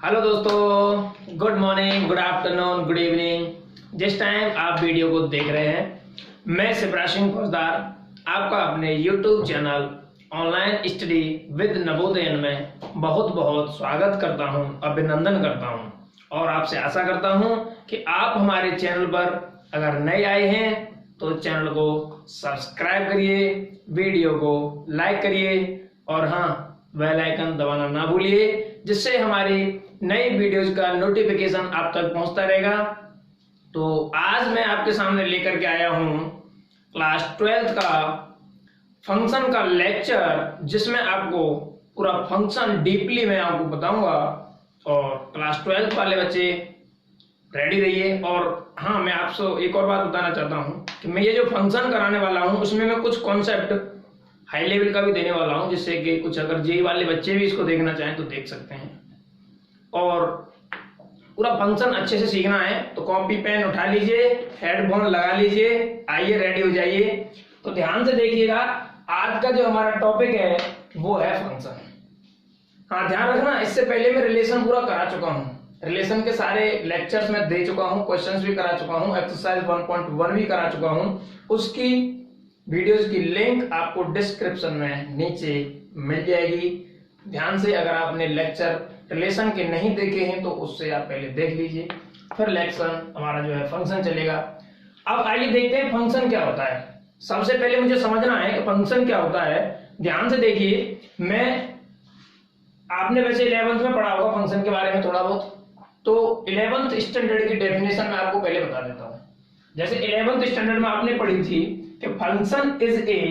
Hello दोस्तों, good morning, good afternoon, good evening. जिस time आप वीडियो को देख रहे हैं, मैं शिवराज सिंह फौजदार आपका अपने YouTube channel online study with Navodayan में बहुत बहुत स्वागत करता हूं, अभिनंदन करता हूं और आपसे आशा करता हूं कि आप हमारे चैनल पर अगर नए आए हैं तो चैनल को सब्सक्राइब करिए, वीडियो को लाइक करिए और हाँ, बेल आइकन दबाना ना भूलिए, जिससे हमारी नई वीडियोज का नोटिफिकेशन आप तक पहुंचता रहेगा। तो आज मैं आपके सामने लेकर के आया हूं क्लास 12th का फंक्शन का लेक्चर, जिसमें आपको पूरा फंक्शन डीपली मैं आपको बताऊंगा। और क्लास 12th वाले बच्चे रेडी रहिए। और हाँ, मैं आपसे एक और बात बताना चाहता हूं कि मैं ये जो फंक्शन कराने वाला हूं उसमें मैं कुछ कॉन्सेप्ट हाई लेवल का भी देने वाला हूं, जिससे कि कुछ अगर जेई वाले बच्चे भी इसको देखना चाहें तो देख सकते हैं। और पूरा फंक्शन अच्छे से सीखना है तो कॉपी पेन उठा लीजिए, हेडफोन लगा लीजिए, आइए रेडी हो जाइए। तो ध्यान से देखिएगा, आज का जो हमारा टॉपिक है वो है फंक्शन। हाँ, ध्यान रखना, इससे पहले मैं रिलेशन पूरा करा चुका हूँ, रिलेशन के सारे लेक्चर्स में दे चुका हूँ, क्वेश्चंस भी करा चुका हूँ, एक्सरसाइज 1.1 भी करा चुका हूँ। उसकी वीडियोस की लिंक आपको डिस्क्रिप्शन में नीचे मिल जाएगी। ध्यान से, अगर आपने लेक्चर रिलेशन के नहीं देखे हैं तो उससे आप पहले देख लीजिए, फिर लेक्चर हमारा जो है फंक्शन चलेगा। अब आइए देखते हैं फंक्शन क्या होता है। सबसे पहले मुझे समझना है कि फंक्शन क्या होता है। ध्यान से देखिए, आपने वैसे 11th में पढ़ा होगा फंक्शन के बारे में थोड़ा बहुत, तो 11th स्टैंडर्ड की डेफिनेशन मैं आपको पहले बता देता हूं। जैसे 11th स्टैंडर्ड में आपने पढ़ी थी कि फंक्शन इज ए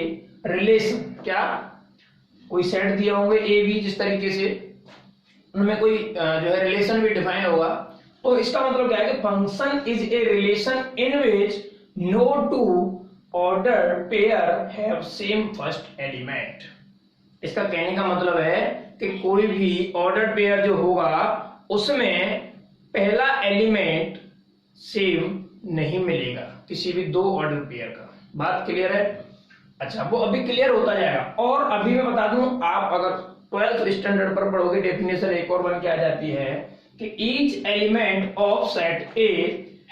रिलेशन। क्या कोई सेट दिए होंगे ए बी, जिस तरीके से उनमें कोई जो है रिलेशन भी डिफाइन होगा, तो इसका मतलब क्या है कि function is a relation in which no two order pair have same first element. इसका कहने का मतलब है कि कोई भी ऑर्डर पेयर जो होगा उसमें पहला एलिमेंट सेम नहीं मिलेगा किसी भी दो ऑर्डर पेयर का। बात क्लियर है? अच्छा, वो अभी क्लियर होता जाएगा। और अभी मैं बता दूं, आप अगर 12th स्टैंडर्ड पर पढ़ोगे, डेफिनेशन एक और बन के आ जाती है कि each element of set A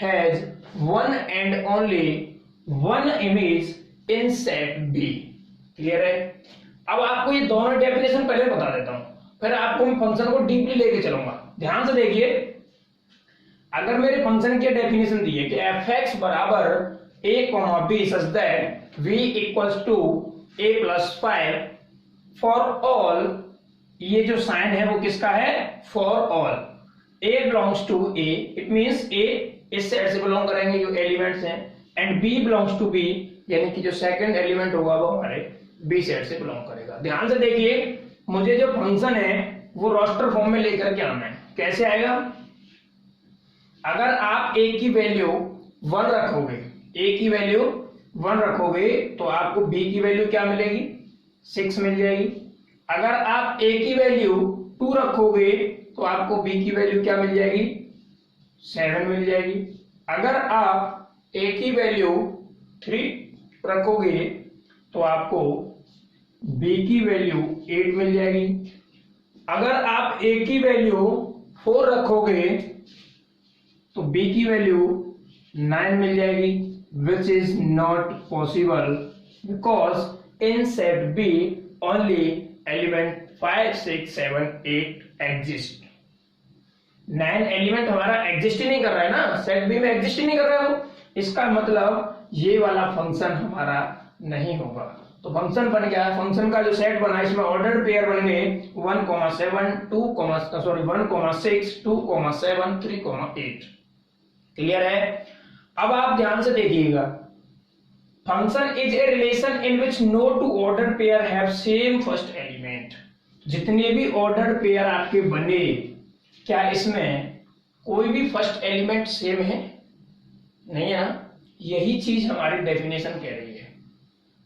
has one and only one image in set B. Clear है? अब आपको ये दोनों डेफिनेशन पहले बता देता हूं, फिर आपको मैं फंक्शन को डीपली लेके चलूंगा। ध्यान से देखिए, अगर मेरे फंक्शन की डेफिनेशन दी है कि एफ एक्स बराबर a, b such that v equals to a plus 5 for all, ये जो साइन है वो किसका है? for all a belongs to a, it means a इस सेट से बिलोंग करेंगे जो एलिमेंट्स हैं, and b belongs to b, यानी कि जो सेकंड एलिमेंट होगा वो हमारे b सेट से बिलोंग करेगा। ध्यान से देखिए, मुझे जो फंक्शन है वो रोस्टर फॉर्म में लेकर के आना है। कैसे आएगा? अगर आप a की वैल्यू 1 रखोगे, a की वैल्यू 1 रखोगे तो आपको b की वैल्यू क्या मिलेगी? 6 मिल जाएगी। अगर आप a की वैल्यू 2 रखोगे तो आपको b की वैल्यू क्या मिल जाएगी? 7 मिल जाएगी। अगर आप a की वैल्यू 3 रखोगे तो आपको b की वैल्यू 8 मिल जाएगी। अगर आप a की वैल्यू 4 रखोगे तो b की वैल्यू 9 मिल जाएगी, which is not possible because in set B only element 5, 6, 7, 8 exist। 9 element हमारा एग्जिस्ट ही नहीं कर रहा है ना, सेट बी में एग्जिस्ट ही नहीं कर रहा है वो। इसका मतलब ये वाला फंक्शन हमारा नहीं होगा। तो फंक्शन बन गया, फंक्शन का जो सेट बना इसमें ऑर्डर्ड पेयर बन गए 1,7, 1,6, 2,7, 3,8। क्लियर है? अब आप ध्यान से देखिएगा, function is a relation in which no two order pair have same first element. जितने भी ऑर्डर पेयर आपके बने, क्या इसमें कोई भी फर्स्ट एलिमेंट सेम है? नहीं है ना। यही चीज हमारी डेफिनेशन कह रही है।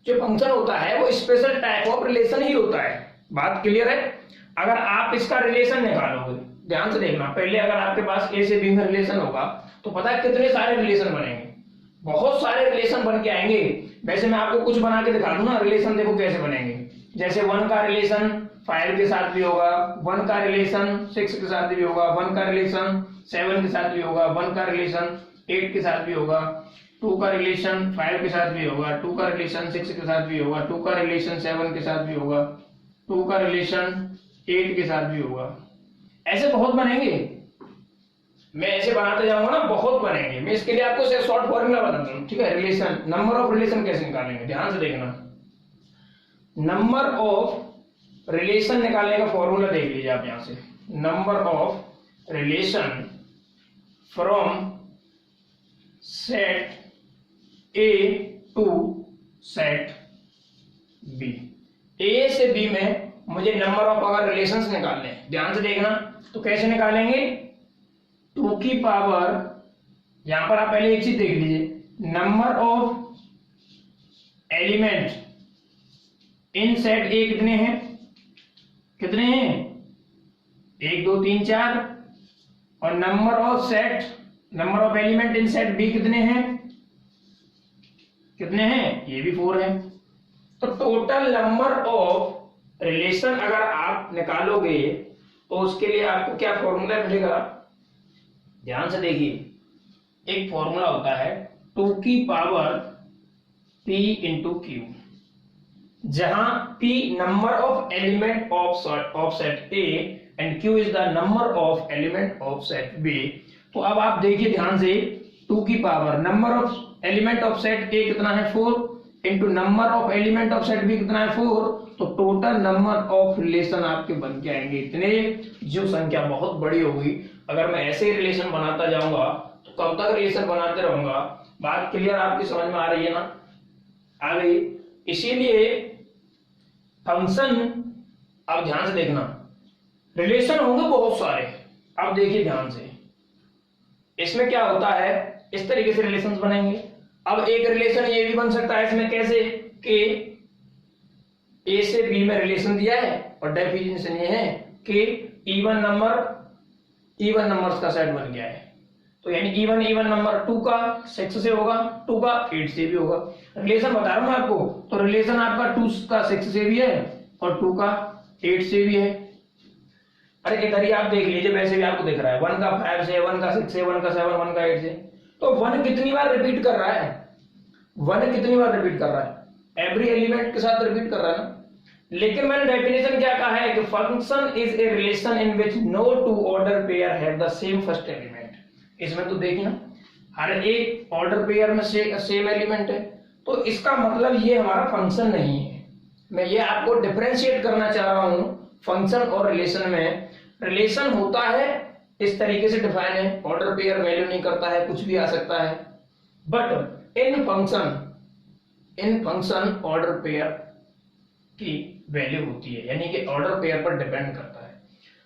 जो फंक्शन होता है वो स्पेशल टाइप ऑफ रिलेशन ही होता है। बात क्लियर है? अगर आप इसका रिलेशन निकालोगे, ध्यान से देखना, पहले अगर आपके पास ए से बी में रिलेशन होगा तो पता है कितने सारे रिलेशन बनेंगे? बहुत सारे रिलेशन बन के आएंगे। वैसे मैं आपको कुछ बना के दिखा दूं ना रिलेशन, देखो कैसे बनेंगे। जैसे 1 का रिलेशन 5 के साथ भी होगा, 1 का रिलेशन 6 के साथ भी होगा, 1 का रिलेशन 7 के साथ भी होगा, 1 का रिलेशन 8 के साथ भी होगा, 2 का रिलेशन 5 के साथ भी होगा, 2 का रिलेशन 6 के साथ भी होगा, 2 का रिलेशन 7 के साथ भी होगा, 2 का रिलेशन 8 के साथ भी होगा। ऐसे बहुत बनेंगे, मैं ऐसे बनाते जाऊंगा ना, बहुत बनेंगे। मैं इसके लिए आपको सिर्फ शॉर्ट फॉर्मूला बताता हूँ, ठीक है। रिलेशन, नंबर ऑफ रिलेशन कैसे निकालेंगे, ध्यान से देखना। नंबर ऑफ रिलेशन निकालने का फॉर्मूला देख लीजिए आप यहां से। Number of relation from set A to set B. A से बी में मुझे नंबर ऑफ अगर रिलेशंस निकालने हैं, ध्यान से देखना, तो कैसे निकालेंगे। 2 की पावर, यहां पर आप पहले एक चीज देख लीजिए, number of element in set A कितने हैं, कितने हैं 1 2 3 4, और number of set, number of element in set B कितने हैं, कितने हैं, ये भी 4 है। तो टोटल नंबर ऑफ रिलेशन अगर आप निकालोगे तो उसके लिए आपको क्या फॉर्मूला मिलेगा, ध्यान से देखिए। एक फॉर्मूला होता है 2 की पावर p इंटू क्यू, जहां p number of element of set A and q is the number of element of set B। तो अब आप देखिए ध्यान से, 2 की power number of element of set A कितना है 4 into number of element of set B कितना है 4, तो टोटल नंबर ऑफ रिलेशन आपके बन के आएंगे इतने, जो संख्या बहुत बड़ी होगी। अगर मैं ऐसे ही रिलेशन बनाता जाऊंगा तो कब तक रिलेशन बनाते रहूंगा। बात क्लियर आपकी समझ में आ रही है ना, आ गई। इसीलिए फंक्शन, अब ध्यान से देखना, रिलेशन होंगे बहुत सारे। अब देखिए ध्यान से, इसमें क्या होता है, इस तरीके से रिलेशंस बनेंगे। अब एक रिलेशन ये भी बन सकता है इसमें, कैसे कि ए से बी में रिलेशन दिया है और डेफिनेशन ये है कि इवन नंबर्स का सेट बन गया है। तो यानी इवन नंबर 2 का 6 से होगा, 2 का 8 से भी होगा। रिलेशन बता रहा हूं मैं आपको, तो रिलेशन आपका 2 का 6 से भी है और 2 का 8 से भी है। अरे इधर ही आप देख लीजिए, वैसे भी आपको दिख रहा है 1 का 5 से, 1 का 6 से, 1 का 7, 1 का 8 से। तो 1 कितनी बार रिपीट कर रहा है, 1 कितनी बार रिपीट कर रहा है, एवरी एलिमेंट के साथ रिपीट कर रहा है ना। लेकिन मैंने डेफिनेशन क्या कहा है कि function is a relation in which no two order pair have the same first element. इसमें तो देखिए ना, हर एक ऑर्डर पेयर में सेम एलिमेंट है, तो इसका मतलब ये हमारा फंक्शन नहीं है। मैं ये आपको डिफरेंशिएट करना चाह रहा हूं फंक्शन और रिलेशन में। रिलेशन होता है इस तरीके से डिफाइन है, ऑर्डर पेयर वैल्यू नहीं करता है, कुछ भी आ सकता है। But in function order pair की वैल्यू होती है, यानी कि ऑर्डर पेयर पर डिपेंड करता है।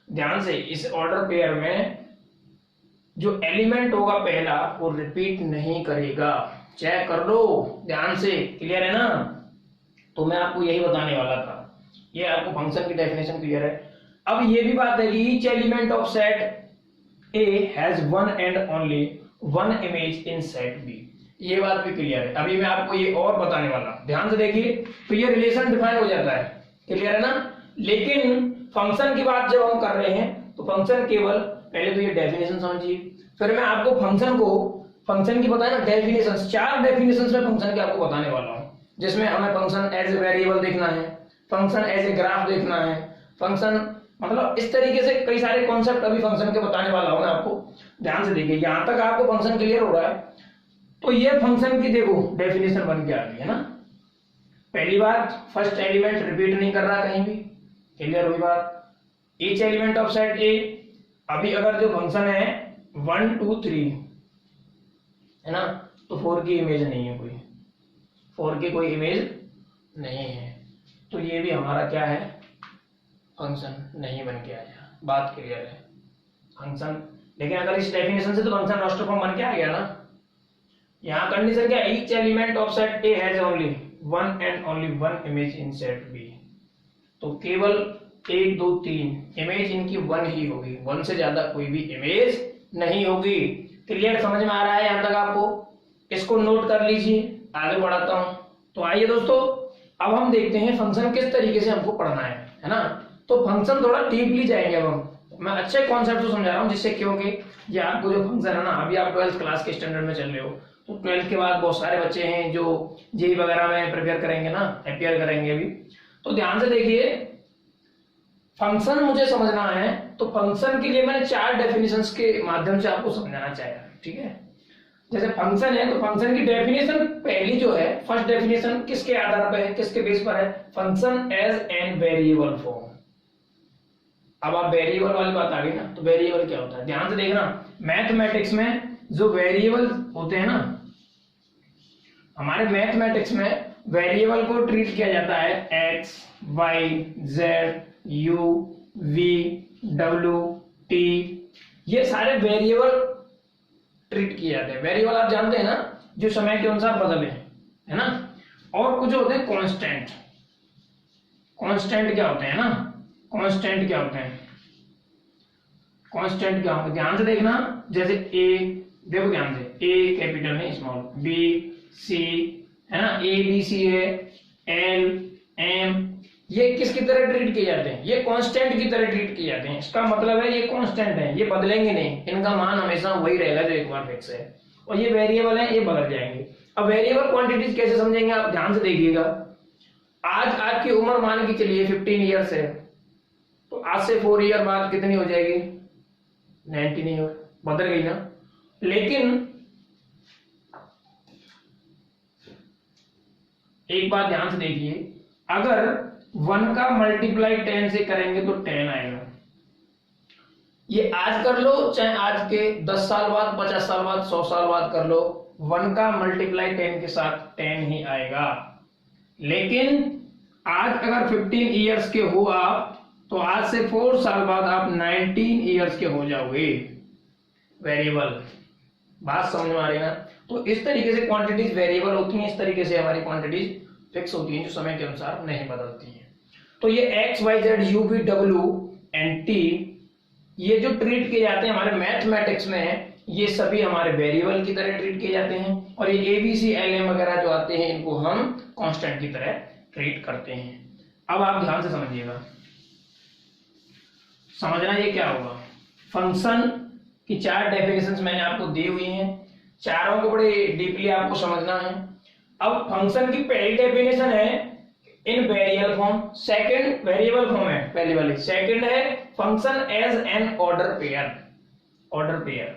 ध्यान से, इस ऑर्डर पेयर में जो एलिमेंट होगा पहला वो रिपीट नहीं करेगा, चेक कर लो ध्यान से, क्लियर है ना। तो मैं आपको यही बताने वाला था, ये आपको फंक्शन की डेफिनेशन क्लियर है। अब ये भी बात है कि each element of set A has one and only one image in set B, ये बात भी क्लियर है। अभी मैं आपको ये और बताने वाला, ध्यान से देखिए। तो ये रिलेशन डिफाइन हो जाता है, क्लियर है ना। लेकिन फंक्शन की बात जब हम कर रहे हैं तो फंक्शन केवल पहले तो ये डेफिनेशन समझिए, फिर मैं आपको फंक्शन की बताया ना डेफिनेशन, 4 डेफिनेशन में फंक्शन के आपको बताने वाला हूं, जिसमें हमें फंक्शन एज ए वेरिएबल देखना है, फंक्शन एज ए ग्राफ देखना है, फंक्शन मतलब इस तरीके से कई सारे कॉन्सेप्ट अभी फंक्शन के बताने वाला हूं मैं आपको। ध्यान से देखिए, यहां तक आपको फंक्शन क्लियर हो रहा है। तो ये फंक्शन की देखो डेफिनेशन बन के आ गई है ना। पहली बात, फर्स्ट एलिमेंट रिपीट नहीं कर रहा कहीं भी, क्लियर हुई बात। ईच एलिमेंट ऑफ सेट ए, अभी अगर जो फंक्शन है 1 2 3 है ना, तो 4 की इमेज नहीं है, कोई 4 की कोई इमेज नहीं है, तो ये भी हमारा क्या है, फंक्शन नहीं बन के आया। बात क्लियर है, फंक्शन। लेकिन अगर इस डेफिनेशन से तो फंक्शन रास्टर फॉर्म बन के आ गया ना। यहाँ कंडीशन क्या है, each element of set A has only one and only one image in set B. तो केवल 1 2 3 इमेज इनकी 1 ही होगी, 1 से ज्यादा कोई भी इमेज नहीं होगी। क्लियर, समझ में आ रहा है यहाँ तक आपको। इसको नोट कर लीजिए, आगे बढ़ाता हूं। तो आइए दोस्तों, अब हम देखते हैं फंक्शन किस तरीके से हमको पढ़ना है ना। तो फंक्शन थोड़ा डीपली जाएंगे अब हम। मैं अच्छे कॉन्सेप्ट को समझा रहा हूँ, जिससे क्योंकि ये आपको जो फंक्शन है ना, अभी आप 12th क्लास के स्टैंडर्ड में चल रहे हो, तो 12th के बाद बहुत सारे बच्चे हैं जो जेई वगैरह में प्रिपेयर करेंगे ना, अपियर करेंगे अभी। तो ध्यान से देखिए, फंक्शन मुझे समझना है, तो फंक्शन के लिए मैंने 4 डेफिनेशंस के माध्यम से आपको समझाना चाहा, ठीक है। जैसे फंक्शन है, तो फंक्शन की डेफिनेशन पहली जो है, फर्स्ट डेफिनेशन किसके आधार पर है, किसके बेस पर है, function as an variable form. अब आप वेरिएबल वाली बात आ गई ना, तो वेरिएबल क्या होता है, ध्यान से देखना। मैथमेटिक्स में जो वेरिएबल होते हैं ना, हमारे मैथमेटिक्स में वेरिएबल को ट्रीट किया जाता है X, Y, Z, U, V, W, T, ये सारे वेरिएबल ट्रीट किए जाते हैं। वेरिएबल आप जानते हैं ना, जो समय के अनुसार बदले, है ना। और कुछ होते हैं कांस्टेंट। कांस्टेंट क्या होते हैं ना, कांस्टेंट क्या होते हैं, कांस्टेंट क्या होते हैं, ध्यान से देखना। जैसे ए, देखो ध्यान से, ए कैपिटल में स्मॉल, बी, सी, है ना, ए बी सी है, एल, एम, ये किसकी तरह ट्रीट किए जाते हैं, ये कांस्टेंट की तरह ट्रीट किए जाते हैं। इसका मतलब है ये कांस्टेंट है, ये बदलेंगे नहीं, इनका मान हमेशा वही रहेगा जो एक बार फिक्स है। और ये वेरिएबल है, ये बदल जाएंगे। अब वेरिएबल क्वांटिटीज कैसे समझेंगे, आप ध्यान से देखिएगा। आज आपकी उम्र मान के चलिए 15 ईयर्स है, तो आज से 4 ईयर बाद कितनी हो जाएगी, 19 ईयर, बदल गई ना। लेकिन एक बात ध्यान से देखिए, अगर 1 का मल्टीप्लाई 10 से करेंगे तो 10 आएगा। ये आज कर लो, चाहे आज के 10 साल बाद, 50 साल बाद, 100 साल बाद कर लो, 1 का मल्टीप्लाई 10 के साथ 10 ही आएगा। लेकिन आज अगर 15 ईयर्स के हो आप, तो आज से 4 साल बाद आप 19 ईयर्स के हो जाओगे। वेरिएबल, बात समझ में आ रही है ना। तो इस तरीके से क्वांटिटीज वेरिएबल होती हैं, इस तरीके से हमारी क्वांटिटीज फिक्स होती हैं, जो समय के अनुसार नहीं बदलती हैं। तो ये X, Y, Z, U, V, W and T, ये जो ट्रीट किए जाते हैं हमारे मैथमेटिक्स में, ये सभी हमारे वेरिएबल की तरह ट्रीट किए जाते हैं। और ये A B C L M वगैरह जो आते हैं, इनको हम कांस्टेंट की तरह ट्रीट करते हैं। अब आप ध्यान से समझिएगा, समझना ये क्या होगा। फंक्शन की 4 डेफिनेशंस मैंने आपको दी हुई हैं, चारों को बड़े डीपली आपको समझना है। अब फंक्शन की पहली डेफिनेशन है in variable form, second variable form है पहली वाली, सेकंड है function as an order pair, order pair.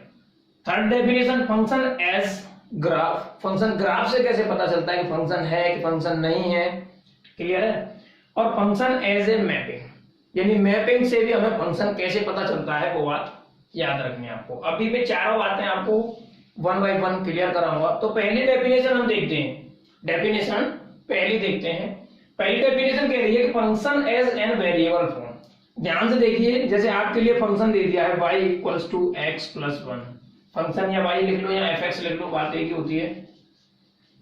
Third definition function as graph, function graph से कैसे पता चलता है कि फंक्शन है कि फंक्शन नहीं है, क्लियर है। और फंक्शन एज ए मैपिंग, यानी मैपिंग से भी हमें फंक्शन कैसे पता चलता है, वो बात याद रखनी है आपको। अभी मैं चारों बातें आपको 1 बाय 1 क्लियर कराऊंगा। तो पहली डेफिनेशन हम देखते हैं, डेफिनेशन पहली देखते हैं। पहली डेफिनेशन कह रही है कि function as an variable form. ध्यान से देखिए, जैसे आपके लिए फंक्शन दे दिया है y equals to x plus 1, function या y लिख लो या fx लिख लो, बात एक ही होती है।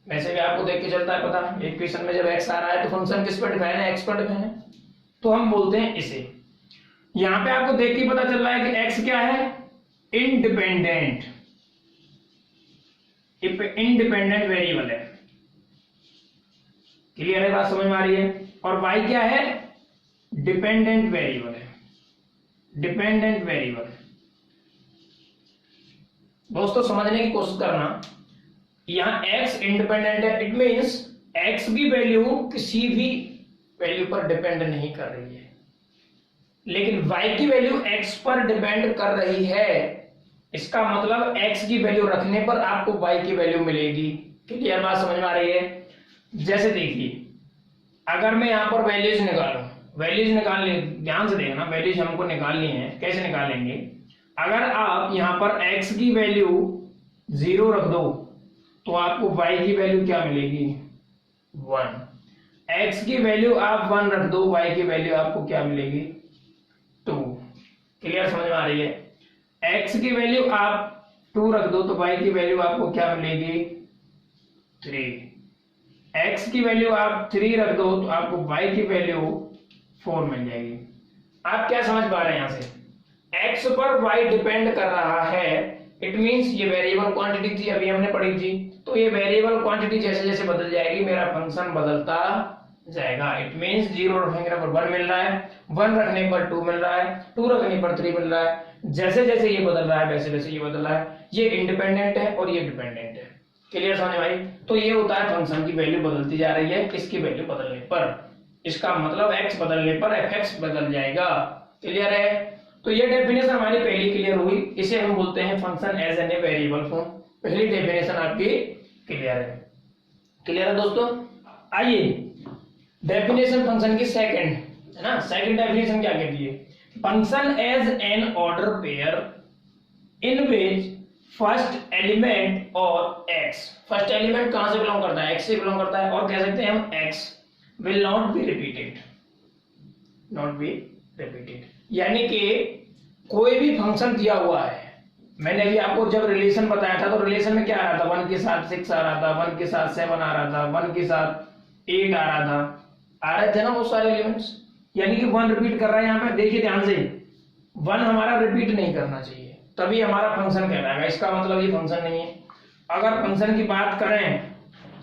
वैसे भी आपको देख के चलता है पता, एक क्वेश्चन में जब x आ रहा है तो फंक्शन किस पर डिफाइन है, x पर डिफाइन है, तो हम बोलते हैं इसे। यहां पे आपको देख के पता चल रहा है कि x क्या है, इंडिपेंडेंट, इंडिपेंडेंट वेरिएबल है, क्लियर है, बात समझ में आ रही है। और y क्या है, डिपेंडेंट वेरिएबल है, डिपेंडेंट वेरिएबल। दोस्तों समझने की कोशिश करना, यहां x इंडिपेंडेंट है, इट मींस x की वैल्यू किसी भी वैल्यू पर डिपेंड नहीं कर रही है, लेकिन y की वैल्यू x पर डिपेंड कर रही है। इसका मतलब x की वैल्यू रखने पर आपको y की वैल्यू मिलेगी, क्लियर, बात समझ में आ रही है। जैसे देखिए, अगर मैं यहां पर वैल्यूज निकालूं, वैल्यूज निकालने, ध्यान से देखना, वैल्यूज हमको निकालनी है, कैसे निकालेंगे। अगर आप यहां पर x की वैल्यू 0 रख दो तो आपको y की वैल्यू क्या मिलेगी, 1। x की वैल्यू आप 1 रख दो, y की वैल्यू आपको क्या मिलेगी, 2। क्लियर, समझ में आ रही है। x की वैल्यू आप 2 रख दो तो y की वैल्यू आपको क्या मिलेगी, 3। x की वैल्यू आप 3 रख दो तो आपको y की वैल्यू 4 मिल जाएगी। आप क्या समझ पा रहे हैं, यहां से x पर y डिपेंड कर रहा है, इट मींस ये वेरिएबल क्वांटिटी थी, अभी हमने पढ़ी थी, तो ये वेरिएबल क्वांटिटी जैसे जैसे बदल जाएगी मेरा फंक्शन बदलता जाएगा। इट मींस 0 रखने पर 1 मिल रहा है, 1 रखने पर 2 मिल रहा है, 2 रखने पर 3 मिल रहा है। जैसे जैसे ये बदल रहा है वैसे वैसे ये बदल रहा है। ये इंडिपेंडेंट है और ये डिपेंडेंट है। क्लियर समझ भाई? तो ये होता है फंक्शन की वैल्यू बदलती जा रही है, इसकी वैल्यू बदलने पर। इसका मतलब x बदलने पर fx बदल जाएगा। क्लियर है? तो ये डेफिनेशन हमारी पहली क्लियर हुई। इसे हम बोलते हैं function as an a variable form. पहली डेफिनेशन आपकी क्लियर है। क्लियर है दोस्तों? आइए डेफिनेशन फंक्शन की सेकंड, है ना? सेकंड डेफिनेशन क्या कहती है? Function as an order pair in which first element और x, फर्स्ट एलिमेंट कहां से बिलोंग करता है? x से बिलोंग करता है। और कह सकते हैं हम x will not be repeated, not be repeated, यानी कि कोई भी फंक्शन दिया हुआ है। मैंने अभी आपको जब रिलेशन बताया था तो रिलेशन में क्या आ रहा था? 1 के साथ 6 आ रहा था, 1 के साथ 7 आ रहा था, 1 के साथ 8 आ रहा था, आ रहे थे ना वो सारे एलिमेंट्स। यानी कि 1 रिपीट कर रहा है। यहाँ पे देखिए ध्यान से, 1 हमारा रिपीट नहीं करना चाहिए, तभी हमारा फंक्शन कहलाएगा। इसका मतलब ये फंक्शन नहीं है। अगर फंक्शन की बात करें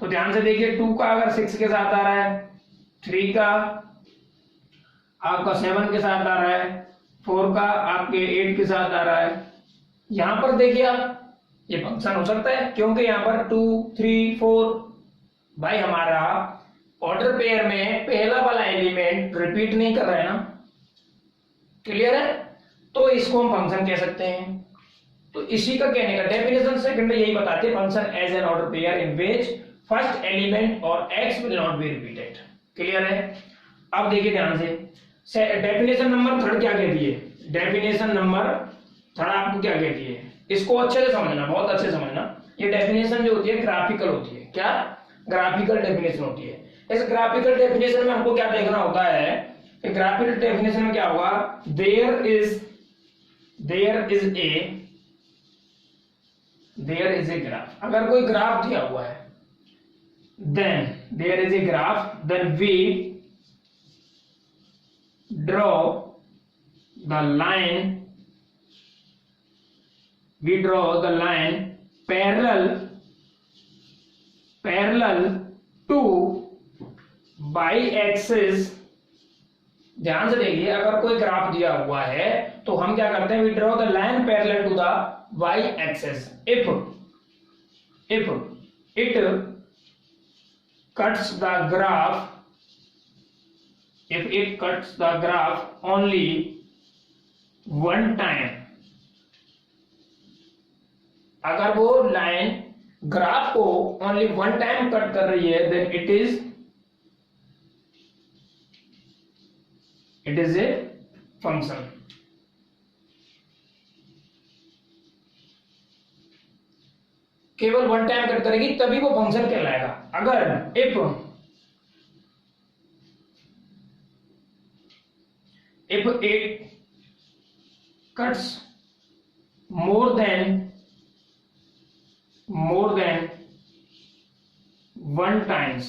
तो ध्यान से देखिए, 2 का अगर 6 के साथ आ रहा है, 3 का आपका 7 के साथ आ रहा है, 4 का आपके 8 के साथ आ रहा है। यहां पर देखिए आप, ये फंक्शन हो सकता है क्योंकि यहां पर 2, 3, 4 भाई हमारा ऑर्डर पेयर में पहला वाला एलिमेंट रिपीट नहीं कर रहा है ना। क्लियर है? तो इसको हम फंक्शन कह सकते हैं। तो इसी का कहने का डेफिनेशन सेकंड यही बताते हैं, function as an order pair in which first element और x will not be repeated. Clear है? अब देखिए ध्यान से, डेफिनेशन नंबर थर्ड क्या कहती है? डेफिनेशन नंबर थर्ड आपको क्या कहती है? इसको अच्छे से समझना, बहुत अच्छे से समझना। ये डेफिनेशन जो होती है ग्राफिकल होती है। क्या? ग्राफिकल डेफिनेशन होती है। इस ग्राफिकल डेफिनेशन में हमको क्या देखना होता है कि ग्राफिकल डेफिनेशन में क्या होगा? There is a graph. अगर कोई ग्राफ दिया हुआ है, then there is a graph, then we draw the line parallel to y-axis। ध्यान से देखिए, अगर कोई ग्राफ दिया हुआ है तो हम क्या करते हैं? we draw the line parallel to the y-axis if it cuts the graph, if it cuts the graph only one time। अगर वो लाइन ग्राफ को ओनली 1 टाइम कट कर रही है, then it is a function। केवल 1 time cut करेगी तभी वो फंक्शन कहलाएगा। अगर if it cuts more than 1 times,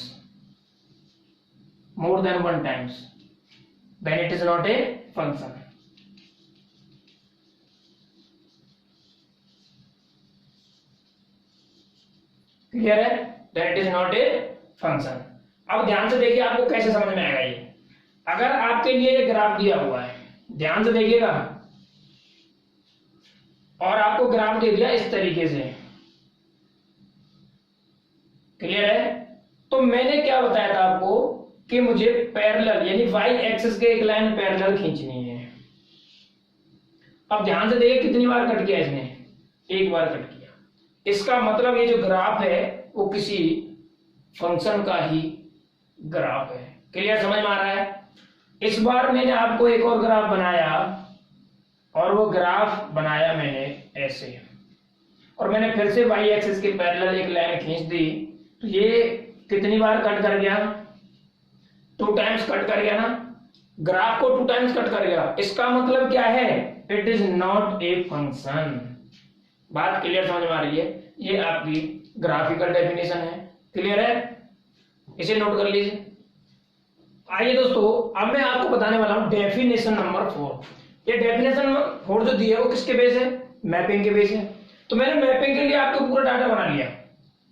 then it is not a function। Clear है? Then it is not a function। अब ध्यान से देखिए, आपको कैसे समझ में आएगा ये। अगर आपके लिए ग्राफ दिया हुआ है, ध्यान से देखिएगा, और आपको ग्राफ दे दिया इस तरीके से। क्लियर है? तो मैंने क्या बताया था आपको कि मुझे पैरेलल यानी y एक्सिस के एक लाइन पैरेलल खींचनी है। अब ध्यान से देखिए कितनी बार कट किया इसने? 1 बार कट किया। इसका मतलब ये जो ग्राफ है वो किसी फंक्शन का ही ग्राफ है। क्लियर समझ में आ रहा है? इस बार मैंने आपको एक और ग्राफ बनाया, और वो ग्राफ बनाया मैंने ऐसे, और मैंने फिर से y एक्सिस के पैरेलल एक लाइन खींच दी। तो ये कितनी बार कट कर गया? 2 टाइम्स कट कर गया ना। ग्राफ को 2 टाइम्स कट कर गया। इसका मतलब क्या है? It is not a function. बात क्लियर समझ में आ रही है? ये आपकी ग्राफिकल डेफिनेशन है। क्लियर है? इसे नोट कर लीजिए। आइए दोस्तों, अब मैं आपको बताने वाला हूं डेफिनेशन नंबर 4। ये डेफिनेशन नंबर 4 जो दी है वो किसके बेस है? मैपिंग के बेस है। तो मैंने मैपिंग के लिए आपको पूरा डाटा बना लिया।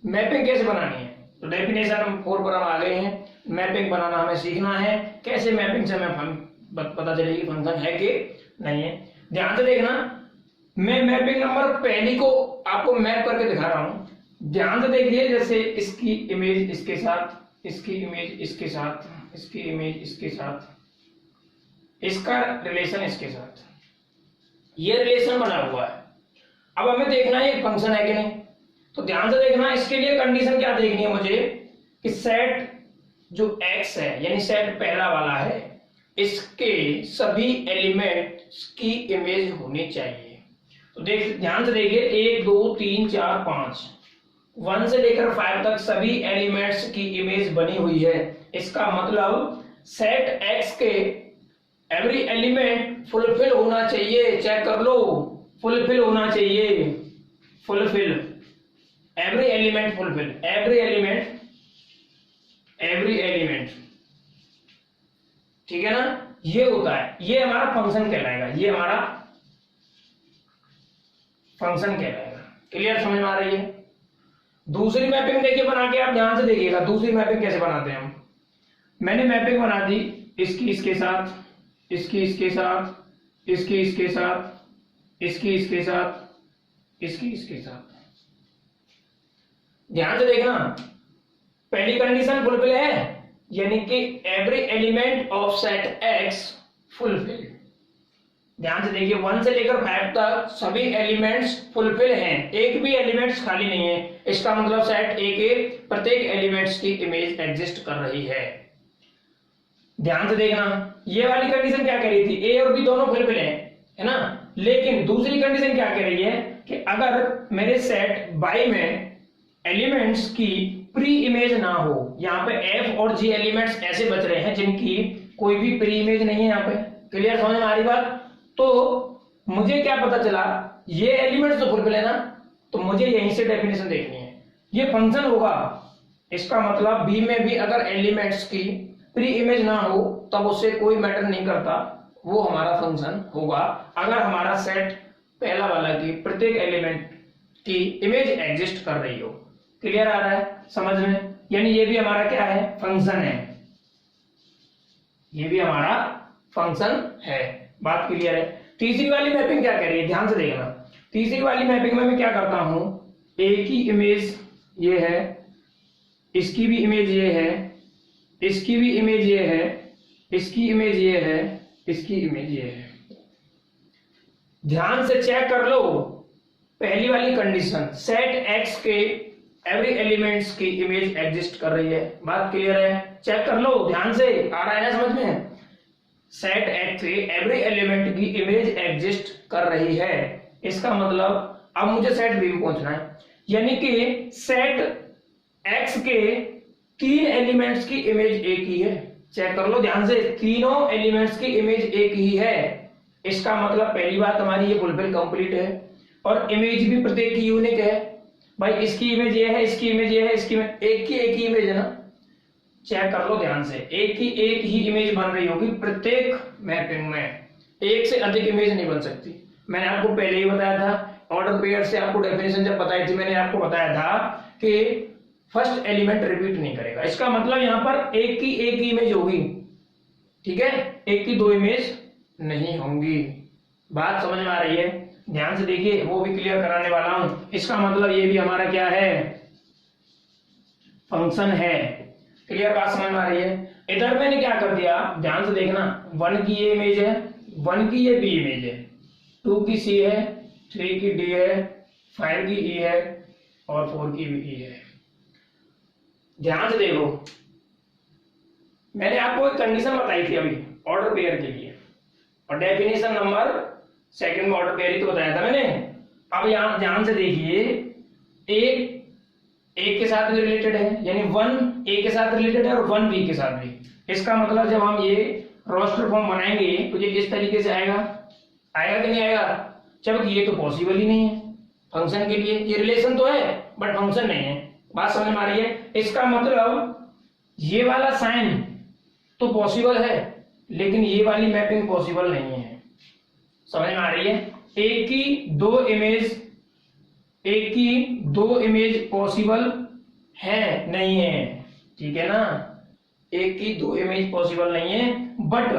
मैपिंग कैसे बनानी है, तो डेफिनेशन हम 4 पर हम आ गए हैं। मैपिंग बनाना हमें सीखना है, कैसे मैपिंग से हमें पता चलेगी फंक्शन है कि नहीं है। ध्यान से देखना, मैं मैपिंग नंबर पहली को आपको मैप करके दिखा रहा हूं। ध्यान से देखिए, जैसे इसकी इमेज इसके साथ, इसकी इमेज इसके साथ, इसकी इमेज इसके साथ, इसका रिलेशन इसके साथ, ये रिलेशन बना हुआ है। अब हमें देखना है ये फंक्शन है कि नहीं। तो ध्यान से देखना, इसके लिए कंडीशन क्या देखनी है मुझे कि सेट जो x है यानी सेट पहला वाला है, इसके सभी एलिमेंट्स की इमेज होनी चाहिए। तो देख ध्यान से देखिए, 1 2 3 4 5, 1 से लेकर 5 तक सभी एलिमेंट्स की इमेज बनी हुई है। इसका मतलब सेट x के एवरी एलिमेंट फुलफिल होना चाहिए। चेक कर लो, फुलफिल होना चाहिए, fulfil, every element fulfil, every element, every element, ठीक है ना। ये होता है, ये हमारा फंक्शन कहलाएगा, ये हमारा फंक्शन कहलाएगा। क्लियर, समझ में आ रही है। दूसरी मैपिंग देखिए बना के, आप ध्यान से देखिएगा दूसरी मैपिंग कैसे बनाते हैं हम। मैंने मैपिंग बना दी इसकी इसके साथ, इसकी इसके साथ, इसकी इसके साथ, इसकी इसके साथ, इसकी इसके साथ। ध्यान से देखना, पहली कंडीशन फुलफिल है, यानी कि every element of set x fulfil. ध्यान से देखिए, 1 से लेकर 5 तक सभी एलिमेंट्स फुलफिल हैं, एक भी एलिमेंट्स खाली नहीं है। इसका मतलब सेट A के प्रत्येक एलिमेंट्स की इमेज एग्जिस्ट कर रही है। ध्यान से देखना, ये वाली कंडीशन क्या कह रही थी, A और B दोनों फुलफिल है ना। लेकिन दूसरी कंडीशन क्या कह रही है कि अगर मेरे सेट Y में एलिमेंट्स की प्री इमेज ना हो, यहाँ पे F और G एलिमेंट्स ऐसे बच रहे हैं जिनकी कोई भी प्री इमेज नहीं है यहाँ पे। क्लियर, समझ में आ रही बात। तो मुझे क्या पता चला, ये एलिमेंट्स तो फुलफिल है ना, तो मुझे यहीं से डेफिनेशन देखनी है। ये फंक्शन होगा, इसका मतलब B में भी अगर एलिमेंट्स की प्री इमेज ना हो तब उससे कोई मैटर नहीं करता, वो हमारा फंक्शन होगा अगर हमारा सेट पहला वाला की प्रत्येक एलिमेंट की इमेज एग्जिस्ट कर रही हो। क्लियर आ रहा है समझ में, यानी ये भी हमारा क्या है, फंक्शन है, ये भी हमारा फंक्शन है। बात क्लियर है। तीसरी वाली मैपिंग क्या कह रही है, ध्यान से देखना। तीसरी वाली मैपिंग में मैं क्या करता हूं, एक ही इमेज ये है, इसकी भी इमेज ये है, इसकी भी इमेज ये है, इसकी इमेज ये है, इसकी इमेज ये है। ध्यान से चेक कर लो, पहली वाली कंडीशन सेट x के एवरी एलिमेंट्स की इमेज एग्जिस्ट कर रही है। बात क्लियर है, चेक कर लो ध्यान से, आ रहा है ना समझ में। सेट x के एवरी एलिमेंट की इमेज एग्जिस्ट कर रही है, इसका मतलब अब मुझे सेट b में पहुंचना है, यानी कि सेट x के 3 एलिमेंट्स की इमेज एक ही है। चेक कर लो ध्यान से, तीनों एलिमेंट्स की इमेज एक ही है। इसका मतलब पहली बात हमारी ये फुलफिल कंप्लीट है, और इमेज भी प्रत्येक की यूनिक है। भाई इसकी इमेज ये है, इसकी इमेज ये है, इसकी एक ही इमेज है ना। चेक कर लो ध्यान से, एक ही इमेज बन रही होगी प्रत्येक मैपिंग में, एक से अधिक इमेज नहीं बन सकती। मैंने आपको पहले ही बताया था, ऑर्डर पेयर से आपको डेफिनेशन जब बताई थी, मैंने आपको बताया था कि फर्स्ट एलिमेंट रिपीट नहीं करेगा। इसका मतलब यहाँ पर एक ही इमेज होगी, ठीक है, एक की 2 इमेज नहीं होंगी। बात समझ में आ रही है, ध्यान से देखिए, वो भी क्लियर कराने वाला हूं। इसका मतलब ये भी हमारा क्या है, फंक्शन है। क्लियर, बात समझ में आ रही है। इधर मैंने क्या कर दिया, ध्यान से देखना, 1 की ये इमेज है, 1 की ये बी इमेज है, 2 की सी है, 3 की डी है, 5 की ई है और 4 की भी ई है। ध्यान से देखो, मैंने आपको एक कंडीशन बताई थी अभी ऑर्डर पेयर के लिए, और डेफिनेशन नंबर 2 में ऑर्डर पेयर ही तो बताया था मैंने। अब यहां ध्यान से देखिए, एक के साथ भी रिलेटेड है, यानी 1 ए के साथ रिलेटेड है और 1 बी के साथ भी। इसका मतलब जब हम ये रोस्टर फॉर्म बनाएंगे तो ये किस तरीके से आएगा कि नहीं आएगा, जबकि ये तो पॉसिबल ही नहीं है फंक्शन के लिए। ये रिलेशन तो है बट फंक्शन नहीं है। बात समझ में आ रही है। इसका मतलब ये वाला साइन तो पॉसिबल है, लेकिन ये वाली मैपिंग पॉसिबल नहीं है। समझ में आ रही है। एक की दो इमेज पॉसिबल है नहीं है, ठीक है ना, एक की दो इमेज पॉसिबल नहीं है, बट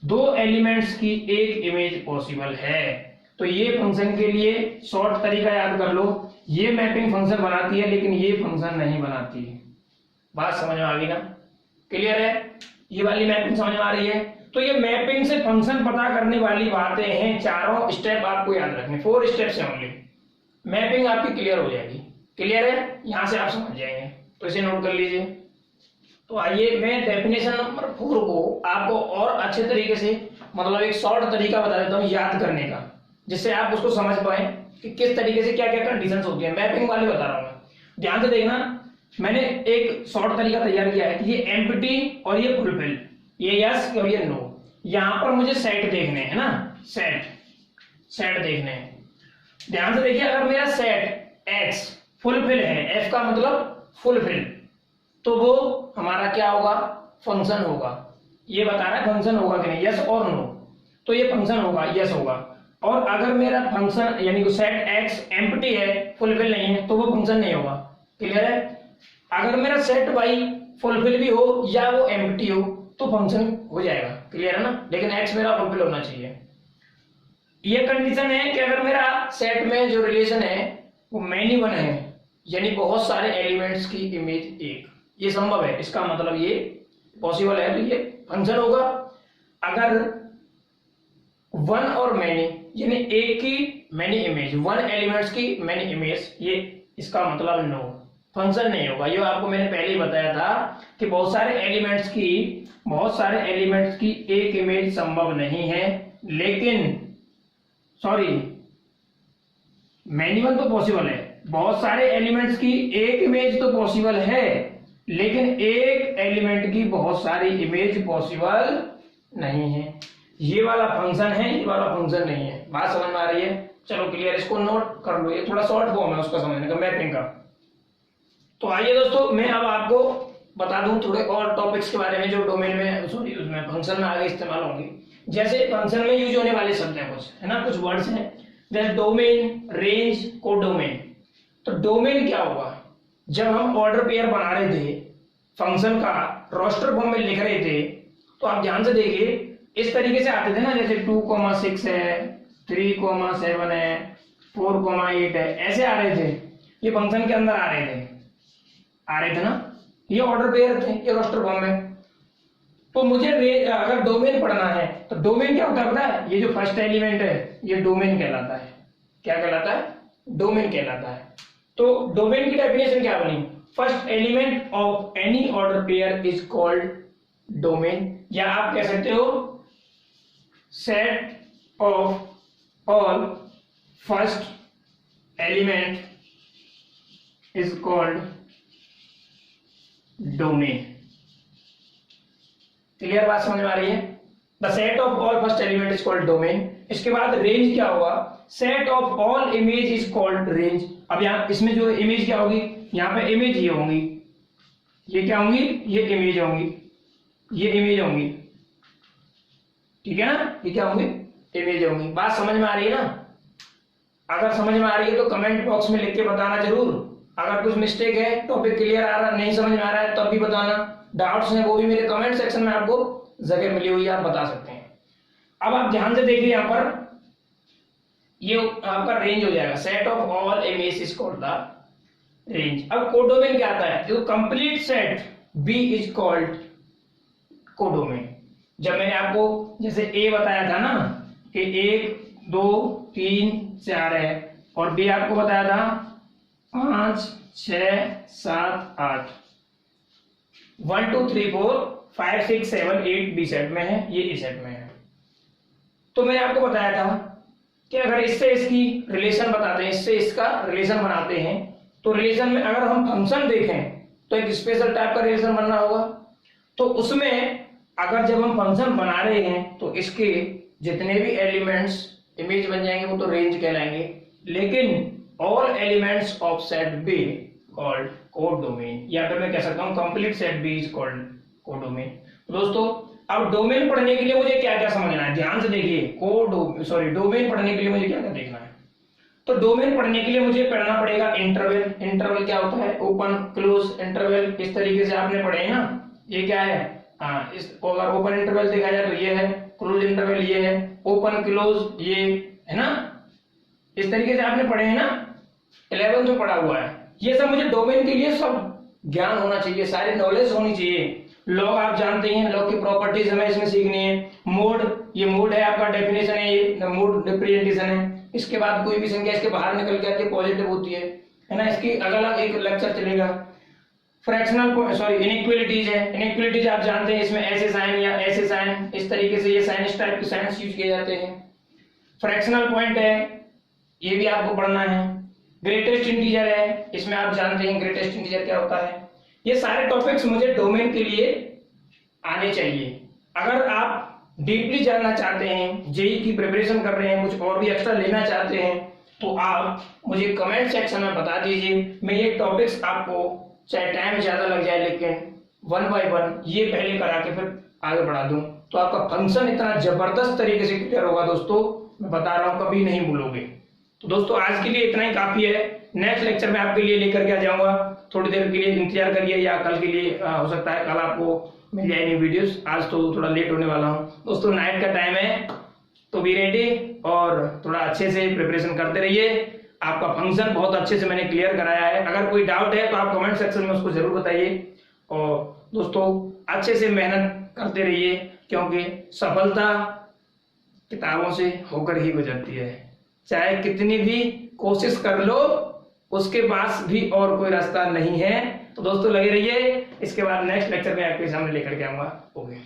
दो एलिमेंट्स की एक इमेज पॉसिबल है। तो ये फंक्शन के लिए शॉर्ट तरीका याद कर लो, ये मैपिंग फंक्शन बनाती है लेकिन ये फंक्शन नहीं बनाती है। बात समझ में आ गई ना, क्लियर है, ये वाली मैपिंग समझ में आ रही है। तो ये मैपिंग से फंक्शन पता करने वाली बातें हैं, चारों स्टेप आपको याद रखने, 4 स्टेप्स हैं ओनली, मैपिंग आपकी क्लियर हो जाएगी। क्लियर है, यहां से आप समझ जाएंगे, तो इसे नोट कर लीजिए। तो आइए मैं डेफिनेशन नंबर 4 को आपको और अच्छे तरीके से, मतलब एक शॉर्ट तरीका बता देता हूँ याद करने का, जिससे आप उसको समझ पाए कि किस तरीके से क्या क्या कंडीशंस होती है। मैपिंग वाले बता रहा हूँ मैं, ध्यान से देखना। मैंने एक शॉर्ट तरीका तैयार किया है कि ये एम्प्टी और ये फुलफिल, ये यस और ये नो। यहां पर मुझे सेट देखने हैं ना, सेट देखने हैं। ध्यान से देखिए, अगर मेरा सेट एक्स फुलफिल है, एफ का मतलब फुलफिल, तो वो हमारा क्या होगा, फंक्शन होगा। ये बता रहा है फंक्शन होगा कि नहीं, यस और नो, तो ये फंक्शन होगा, यस होगा। और अगर मेरा फंक्शन यानी कि सेट एक्स एम्प्टी है, फुलफिल नहीं है, तो वो फंक्शन नहीं होगा। क्लियर है, अगर मेरा सेट वाई फुलफिल भी हो या वो एम्प्टी हो तो फंक्शन हो जाएगा। क्लियर है ना, लेकिन एक्स मेरा फुलफिल होना चाहिए। ये कंडीशन है कि अगर मेरा सेट में जो रिलेशन है वो मैनी वन है, यानी बहुत सारे एलिमेंट्स की इमेज एक, ये संभव है, इसका मतलब ये पॉसिबल है, तो ये फंक्शन होगा। अगर वन और मैनी यानी एक की मैनी इमेज, वन एलिमेंट्स की मैनी इमेज, ये इसका मतलब नो, फंक्शन नहीं होगा। ये आपको मैंने पहले ही बताया था कि बहुत सारे एलिमेंट्स की एक इमेज संभव नहीं है, लेकिन सॉरी मैनी वन तो पॉसिबल है, बहुत सारे एलिमेंट्स की एक इमेज तो पॉसिबल है, लेकिन एक एलिमेंट की बहुत सारी इमेज पॉसिबल नहीं है। ये वाला फंक्शन है, ये वाला फंक्शन नहीं है। बात समझ में आ रही है, चलो क्लियर, इसको नोट कर लो, ये थोड़ा शॉर्ट फॉर्म है उसका समझने का, मैपिंग का। तो आइए दोस्तों, मैं अब आपको बता दूं थोड़े और टॉपिक्स के बारे में जो डोमेन में, सॉरी उसमें फंक्शन में आगे इस्तेमाल होंगे। जैसे फंक्शन में यूज होने वाले शब्द हैं कुछ, है ना, कुछ वर्ड्स हैं, जैसे डोमेन, रेंज, कोडोमेन। तो डोमेन क्या होगा, जब हम ऑर्डर पेयर बना रहे थे, फंक्शन का रोस्टर फॉर्म में लिख रहे थे, तो आप ध्यान से देखिए इस तरीके से आते थे ना, जैसे 2,6 है, 3,7 है, 4,8 है, ऐसे आ रहे थे, ये फंक्शन के अंदर आ रहे थे ना, ये ऑर्डर पेयर थे, ये रोस्टर फॉर्म में। तो मुझे अगर डोमेन पढ़ना है तो डोमेन क्या होता है पता है, ये जो फर्स्ट एलिमेंट है ये डोमेन कहलाता है। क्या कहलाता है, डोमेन कहलाता है। तो डोमेन की डेफिनेशन क्या बनी, first element of any order pair is called domain, या आप कह सकते हो set of all first element is called domain. Clear, बात समझ में आ रही है, the set of all first element is called domain. इसके बाद रेंज क्या होगा, set of all image is called range. अब यहाँ इसमें जो इमेज क्या होगी, यहाँ पे इमेज ये होंगी, ये क्या होंगी, ये इमेज होंगी, ये इमेज होंगी, ठीक है ना, ये क्या होंगे, इमेज होंगी। बात समझ में आ रही है ना, अगर समझ में आ रही है तो कमेंट बॉक्स में लिख के बताना जरूर। अगर कुछ मिस्टेक है, टॉपिक क्लियर आ रहा, नहीं समझ में आ रहा है, तब भी बताना। डाउट्स हैं वो भी मेरे कमेंट सेक्शन में आपको जगह मिली हुई है, आप बता सकते हैं। अब आप ध्यान से देखिए, यहाँ पर ये आपका रेंज हो जाएगा, set of all image is called the range. अब कोडोमेन क्या आता है, जो complete set B is called codomain. जब मैंने आपको जैसे ए बताया था ना कि 1 2 3 4 है, और बी आपको बताया था 5 6 7 8, 1 2 3 4 5 6 7 8 बी सेट में है, ये ए सेट में है। तो मैंने आपको बताया था कि अगर इससे इसकी रिलेशन बताते हैं, इससे इसका रिलेशन बनाते हैं, तो रिलेशन में अगर हम फंक्शन देखें तो एक स्पेशल टाइप का रिलेशन बनना होगा। तो उसमें अगर जब हम फंक्शन बना रहे हैं तो इसके जितने भी एलिमेंट्स इमेज बन जाएंगे वो तो रेंज कहलाएंगे, लेकिन all elements of set B called codomain, या फिर मैं कह सकता हूं complete set B is called codomain. दोस्तों अब डोमेन पढ़ने के लिए मुझे क्या क्या समझना है, ध्यान से देखिए, डोमेन पढ़ने के लिए मुझे क्या क्या देखना है। तो डोमेन पढ़ने के लिए मुझे पढ़ना पड़ेगा इंटरवल। इंटरवल क्या होता है? ओपन क्लोज इंटरवल, इस तरीके से आपने पढ़े हैं ना। ये क्या है? हाँ, इस अगर ओपन इंटरवल देखा जाए तो ये है, क्लोज इंटरवल ये है, ओपन क्लोज ये है ना। इस तरीके से आपने पढ़े हैं ना, 11th में पढ़ा हुआ है। ये सब मुझे डोमेन के लिए सब ज्ञान होना चाहिए, सारी नॉलेज होनी चाहिए। लॉग आप जानते हैं, लॉग की प्रॉपर्टीज हमें इसमें सीखनी है। मोड, ये मोड है आपका, डेफिनेशन है, ये मोड रिप्रेजेंटेशन है। इसके बाद कोई भी संख्या इसके बाहर निकल के आती है पॉजिटिव होती है ना। इसकी अलग एक लेक्चर चलेगा। फ्रैक्शनल सॉरी इनइक्वालिटीज है, इनइक्वालिटीज आप जानते हैं, इसमें ऐसे साइन या ऐसे साइन, इस तरीके से ये साइन, इस टाइप के साइंस यूज किए जाते हैं। फ्रैक्शनल पॉइंट है, ये भी आपको पढ़ना है। ग्रेटेस्ट इंटीजर है, इसमें आप जानते हैं ग्रेटेस्ट इंटीजर क्या होता है। ये सारे टॉपिक्स मुझे डोमेन के लिए आने चाहिए। अगर आप डीपली जानना चाहते हैं, जेई की प्रिपरेशन कर रहे हैं, कुछ और भी एक्स्ट्रा लेना चाहते हैं, तो आप मुझे कमेंट सेक्शन में बता दीजिए। मैं ये टॉपिक्स आपको, चाहे टाइम ज्यादा लग जाए, लेकिन 1 by 1 ये पहले करा के फिर आगे बढ़ा दूं, तो आपका फंक्शन इतना जबरदस्त तरीके से क्लियर होगा दोस्तों, मैं बता रहा हूं, कभी नहीं भूलोगे। तो दोस्तों आज के लिए इतना ही काफी है। नेक्स्ट लेक्चर में आपके लिए लेकर के आ जाऊंगा, थोड़ी देर के लिए इंतजार करिए, या कल के लिए हो सकता है कल आपको मिल जाए न्यू वीडियोस। आज तो थोड़ा लेट होने वाला हूँ दोस्तों, नाइट का टाइम है, तो बी रेडी और थोड़ा अच्छे से प्रिपरेशन करते रहिए। आपका फंक्शन बहुत अच्छे से मैंने क्लियर कराया है। अगर कोई डाउट है तो आप कमेंट सेक्शन में उसको जरूर बताइए। और दोस्तों अच्छे से मेहनत करते रहिए, क्योंकि सफलता किताबों से होकर ही गुजरती है। चाहे कितनी भी कोशिश कर लो, उसके पास भी और कोई रास्ता नहीं है। तो दोस्तों लगे रहिए, इसके बाद नेक्स्ट लेक्चर में आपके सामने लेकर के आऊंगा। ओके।